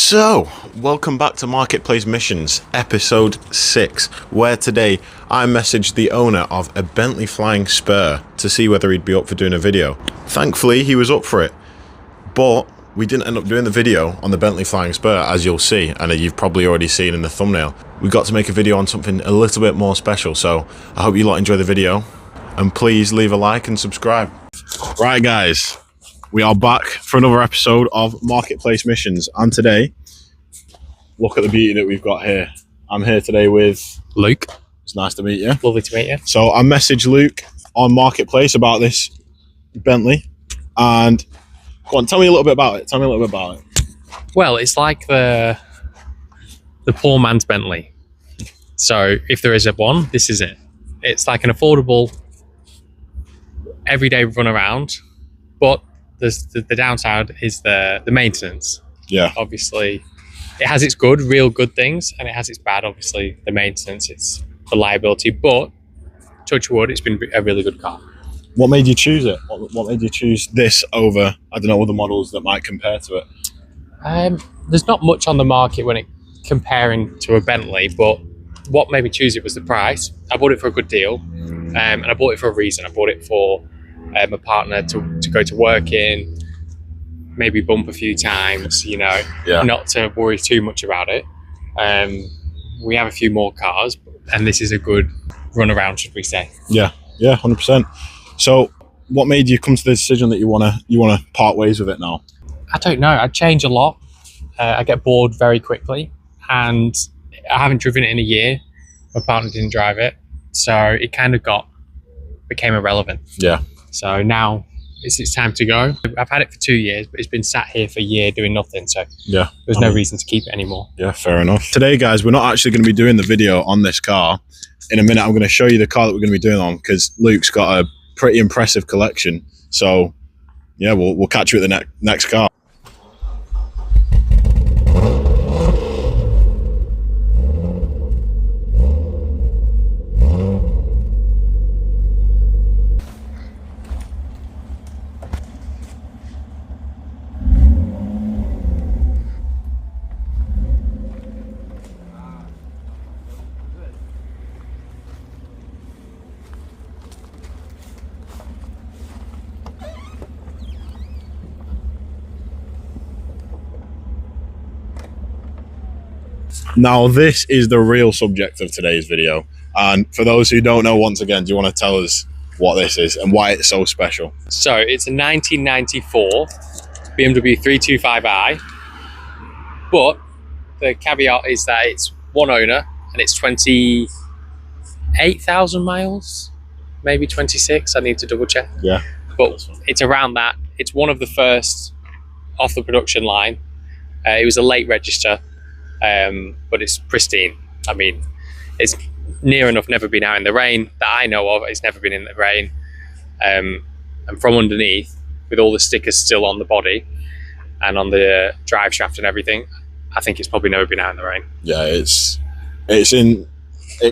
So, welcome back to Marketplace Missions, episode 6, where today I messaged the owner of a Bentley Flying Spur to see whether he'd be up for doing a video. Thankfully, he was up for it, but we didn't end up doing the video on the Bentley Flying Spur, as you'll see, and you've probably already seen in the thumbnail. We got to make a video on something a little bit more special, so I hope you lot enjoy the video, and please leave a like and subscribe. Right, guys. We are back for another episode of Marketplace Missions, and today, look at the beauty that we've got here. I'm here today with Luke. It's nice to meet you. Lovely to meet you. So I messaged Luke on Marketplace about this Bentley, and go on, tell me a little bit about it. Well, it's like the poor man's Bentley. So if there is one, this is it. It's like an affordable, everyday run around, but the downside is the maintenance. Yeah. Obviously, it has its real good things, and it has its bad, obviously, the maintenance, it's the liability, but touch wood, it's been a really good car. What made you choose it? What made you choose this over, I don't know, other models that might compare to it? There's not much on the market when it comparing to a Bentley, but what made me choose it was the price. I bought it for a good deal, and I bought it for a reason. I bought it for my partner to go to work in, maybe bump a few times, not to worry too much about it. We have a few more cars, and this is a good run around, should we say? Yeah, 100%. So, what made you come to the decision that you wanna part ways with it now? I don't know. I change a lot. I get bored very quickly, and I haven't driven it in a year. My partner didn't drive it, so it kind of became irrelevant. Yeah. So now it's time to go. I've had it for 2 years, but it's been sat here for a year doing nothing. So yeah, there's no reason to keep it anymore. Yeah, fair enough. Today, guys, we're not actually going to be doing the video on this car. In a minute, I'm going to show you the car that we're going to be doing on, because Luke's got a pretty impressive collection. So yeah, we'll catch you at the next car. Now, this is the real subject of today's video. And for those who don't know, once again, do you want to tell us what this is and why it's so special? So it's a 1994 BMW 325i, but the caveat is that it's one owner and it's 28,000 miles, maybe 26. I need to double check. Yeah. But it's around that. It's one of the first off the production line. It was a late register. But it's pristine. I mean, it's near enough never been out in the rain that I know of. It's never been in the rain. And from underneath, with all the stickers still on the body and on the drive shaft and everything, I think it's probably never been out in the rain. Yeah, it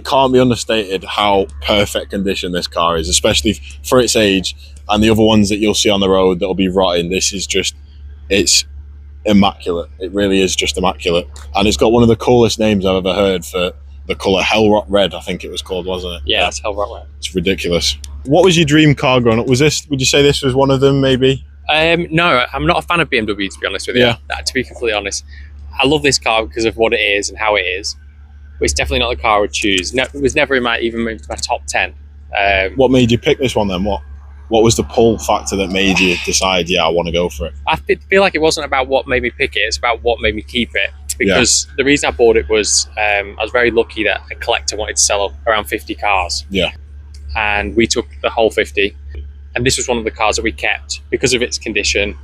can't be understated how perfect condition this car is, especially for its age, and the other ones that you'll see on the road that'll be rotting. This is just, it's immaculate. It really is just immaculate, and it's got one of the coolest names I've ever heard for the color. Hell Rot Red, I think it was called, wasn't it? Yeah, it's Hell Rot Red. It's ridiculous. What was your dream car growing up? Would you say this was one of them, maybe? No, I'm not a fan of BMW, to be honest with you. Yeah. To be completely honest, I love this car because of what it is and how it is, but it's definitely not the car I would choose. No, it was never in my top 10. What made you pick this one then? What was the pull factor that made you decide, yeah, I want to go for it? I feel like it wasn't about what made me pick it, it's about what made me keep it. Because the reason I bought it was I was very lucky that a collector wanted to sell around 50 cars. Yeah. And we took the whole 50. And this was one of the cars that we kept because of its condition,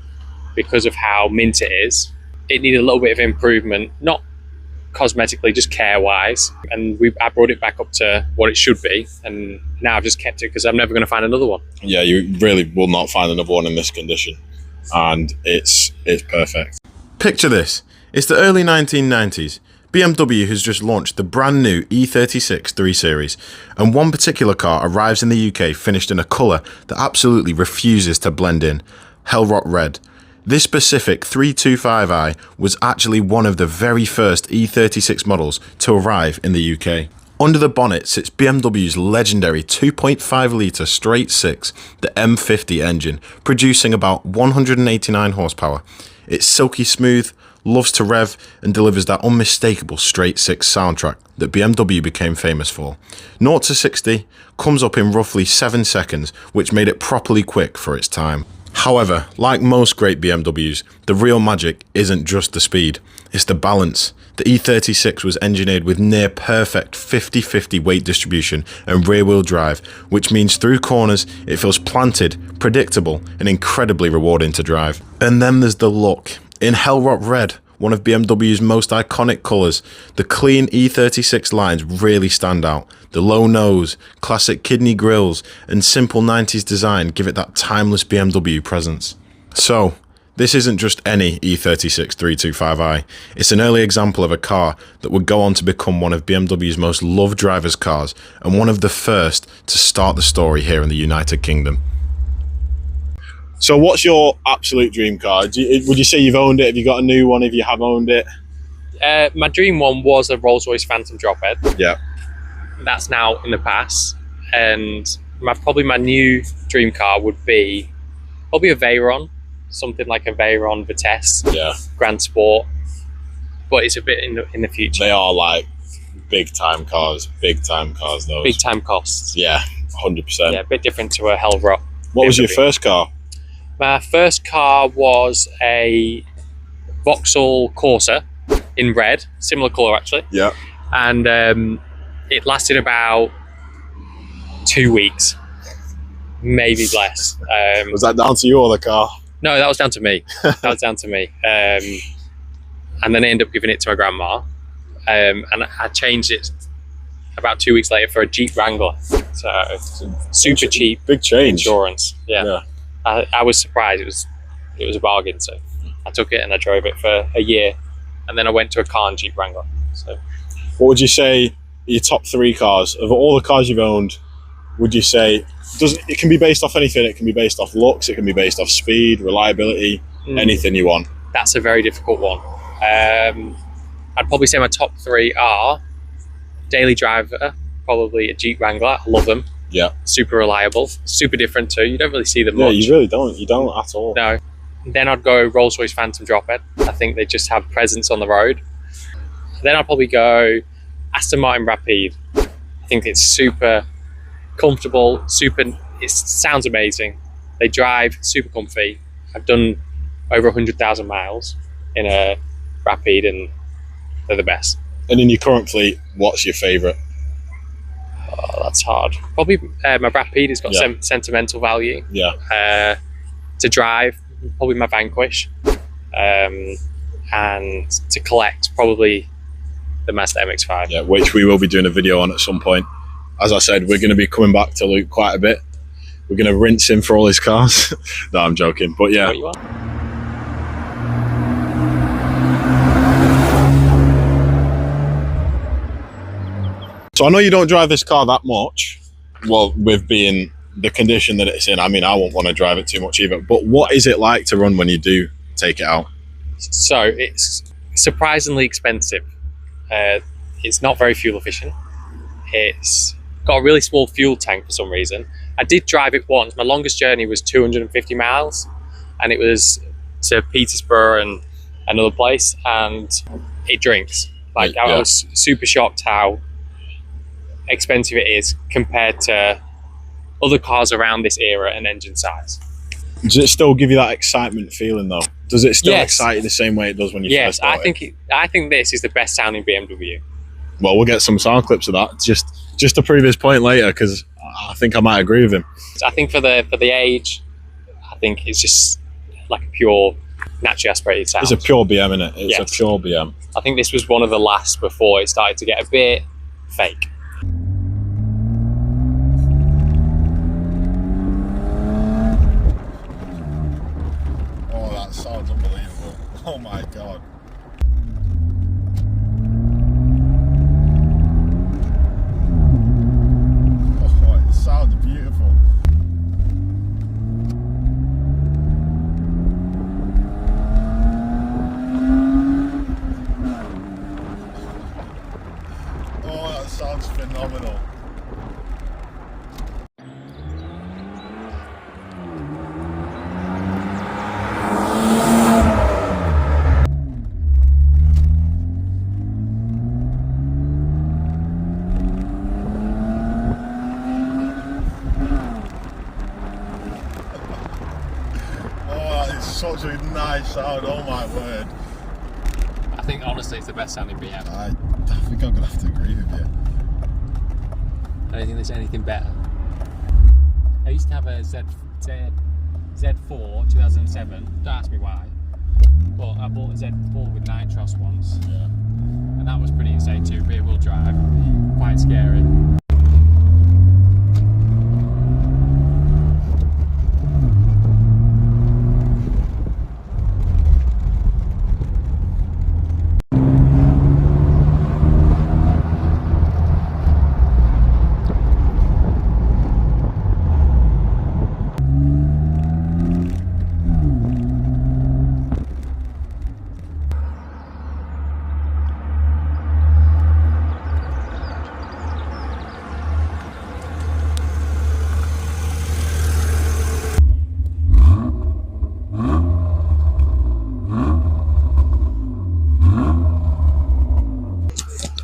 because of how mint it is. It needed a little bit of improvement, not cosmetically, just care-wise. And I brought it back up to what it should be. And now I've just kept it because I'm never going to find another one. Yeah, you really will not find another one in this condition. And it's perfect. Picture this. It's the early 1990s. BMW has just launched the brand new E36 3 Series, and one particular car arrives in the UK finished in a colour that absolutely refuses to blend in, Hell Rot Red. This specific 325i was actually one of the very first E36 models to arrive in the UK. Under the bonnet sits BMW's legendary 2.5 litre straight six, the M50 engine, producing about 189 horsepower. It's silky smooth, loves to rev, and delivers that unmistakable straight six soundtrack that BMW became famous for. 0 to 60 comes up in roughly 7 seconds, which made it properly quick for its time. However, like most great BMWs, the real magic isn't just the speed, it's the balance. The E36 was engineered with near perfect 50-50 weight distribution and rear-wheel drive, which means through corners it feels planted, predictable, and incredibly rewarding to drive. And then there's the look. In Hellrock Red, one of BMW's most iconic colours, the clean E36 lines really stand out. The low nose, classic kidney grills, and simple 90s design give it that timeless BMW presence. So, this isn't just any E36 325i, it's an early example of a car that would go on to become one of BMW's most loved drivers' cars and one of the first to start the story here in the United Kingdom. So what's your absolute dream car? Would you say you've owned it? Have you got a new one if you have owned it? My dream one was a Rolls-Royce Phantom Drophead. Yeah. That's now in the past. And probably my new dream car would be probably a Veyron. Something like a Veyron Vitesse. Yeah. Grand Sport. But it's a bit in the future. They are like big time cars those. Big time costs. Yeah, 100%. Yeah, a bit different to a Hellrock. What was your BMW. first car? My first car was a Vauxhall Corsa in red, similar colour actually. Yeah. And it lasted about 2 weeks, maybe less. Was that down to you or the car? No, that was down to me. That was down to me. And then I ended up giving it to my grandma. And I changed it about 2 weeks later for a Jeep Wrangler. So super cheap. Big change. Insurance. Yeah. I was surprised. It was a bargain. So I took it and I drove it for a year. And then I went to a car and Jeep Wrangler. So What would you say your top 3 cars of all the cars you've owned? Would you say it can be based off anything? It can be based off looks. It can be based off speed, reliability, anything you want. That's a very difficult one. I'd probably say my top 3 are daily driver, probably a Jeep Wrangler. I love them. Yeah. Super reliable, super different too. You don't really see them much. Yeah, you really don't. You don't at all. No. Then I'd go Rolls-Royce Phantom Drophead. I think they just have presence on the road. Then I'd probably go Aston Martin Rapide. I think it's super comfortable, it sounds amazing. They drive super comfy. I've done over 100,000 miles in a Rapide and they're the best. And in your current fleet, what's your favourite? Oh, that's hard. Probably my Rapide has got sentimental value. Yeah. To drive, probably my Vanquish. And to collect, probably the Mazda MX-5. Yeah, which we will be doing a video on at some point. As I said, we're going to be coming back to Luke quite a bit. We're going to rinse him for all his cars. No, I'm joking. But yeah. What you want? So I know you don't drive this car that much. Well, with being the condition that it's in, I mean, I won't want to drive it too much either. But what is it like to run when you do take it out? So it's surprisingly expensive. It's not very fuel efficient. It's got a really small fuel tank for some reason. I did drive it once. My longest journey was 250 miles and it was to Peterborough and another place, and it drinks. Like, I was super shocked how expensive it is compared to other cars around this era and engine size. Does it still give you that excitement feeling though? Does it still excite you the same way it does when you first bought it? I think this is the best sounding BMW. Well, we'll get some sound clips of that just to prove his point later, because I think I might agree with him. I think for the age, I think it's just like a pure naturally aspirated sound. It's a pure BM, isn't it? It's a pure BM. I think this was one of the last before it started to get a bit fake. Oh, that sounds unbelievable. Oh my God. Oh, it sounds beautiful. such a nice sound, oh my word. I think honestly it's the best sounding BM. I think I'm going to have to agree with you. I don't think there's anything better. I used to have a Z4 2007, don't ask me why, but I bought a Z4 with Nitros once, Yeah. and that was pretty insane too, rear wheel drive, quite scary.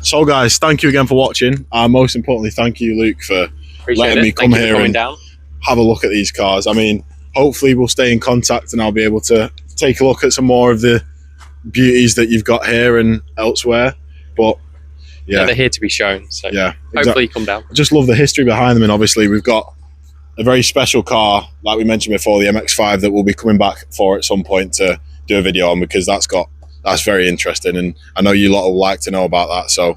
So guys, thank you again for watching. Most importantly, thank you, Luke, for letting me come here and have a look at these cars. I mean, hopefully we'll stay in contact and I'll be able to take a look at some more of the beauties that you've got here and elsewhere. But yeah, they're here to be shown. So yeah, hopefully you come down. I just love the history behind them, and obviously we've got a very special car, like we mentioned before, the MX-5, that we'll be coming back for at some point to do a video on, because that's very interesting, and I know you lot will like to know about that. So,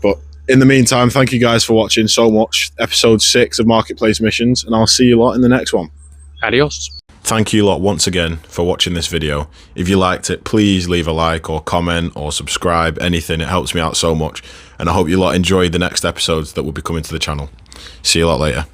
but in the meantime, thank you guys for watching so much. Episode 6 of Marketplace Missions, and I'll see you lot in the next one. Adios. Thank you lot once again for watching this video. If you liked it, please leave a like or comment or subscribe, anything. It helps me out so much, and I hope you lot enjoy the next episodes that will be coming to the channel. See you lot later.